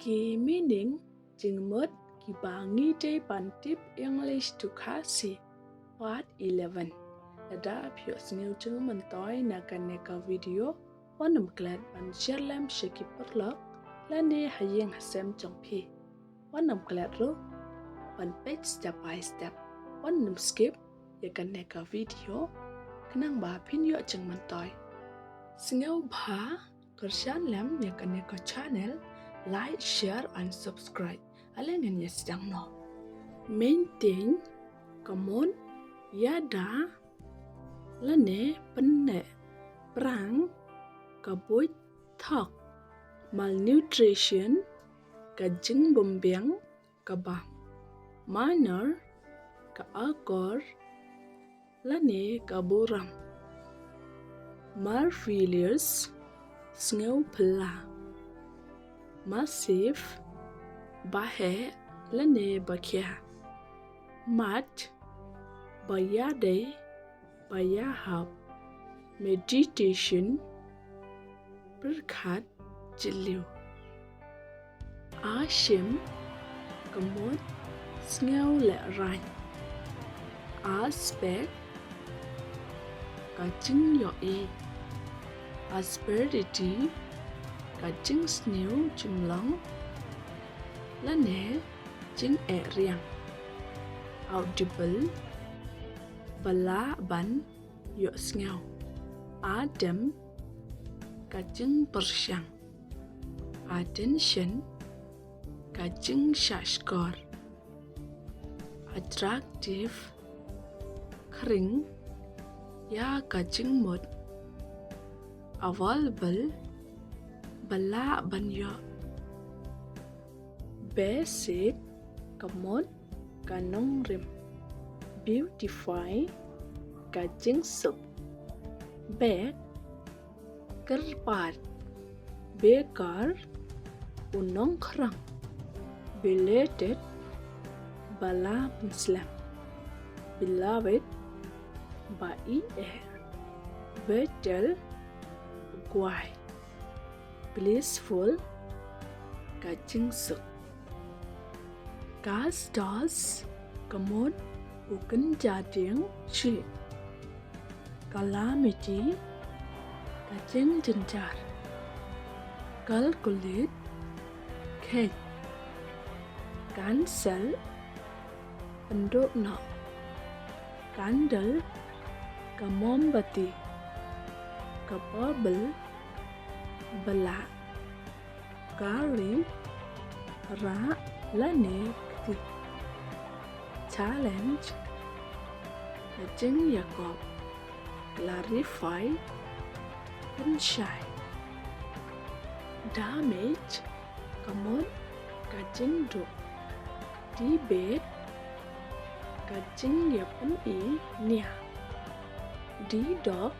Key meaning Jingmut Kiba ngite pantip English to Khasi Part 11 Ada pios new chung mentoy nakaneka video wanam glad ban sherlam sheki perlok lane hayeng hasem chongpi wanam glad ro ban page step by step wanam skip yakaneka video kenang ba pinyo chung mentoy singau ba kershan lam yakaneka channel like, share, and subscribe. Alengan ya sedang no. Maintain, kemun, yada, lane, penne, perang, kabut, thok, malnutrition, kajing bombiang, kaba, minor, kaagor, lane, kaburam, marvelous, snow pela. Massive, bahe, lane bakia, mat, bayade, bayahab, meditation, berkat, jeliu, ashim, kemut, sngau le ran, aspect, kacing yoi, asperity, kacing snew jumlong lane jing e riang audible bala ban yo sngau adam kacing persyang attention kacing shashkor attractive kring ya kacing mut available bala banyo basic kamot kanong rim beautify kajing sup bag kerpat bekar unong krang belated bala muslim beloved bai betel guai blissful kacing suk kastos kemud bukan jading shi calamity kacing jenjar calculate cake cancel penduk no candle kamombati kapabel bala kari ra lane kti challenge kacing yakob clarify sunshine damage kamot kacing do debate kacing yapen i nia di dog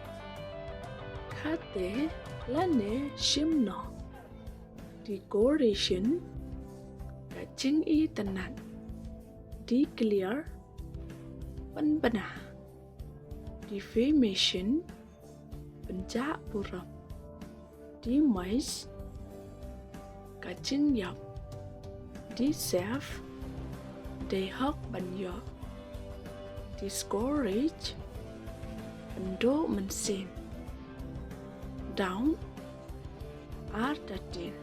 kate lane shimno decoration kacing i tenan declare penbena defamation penjak buruk demise kacing yap deceive dehok banyo discourage penduk mensin down ardatin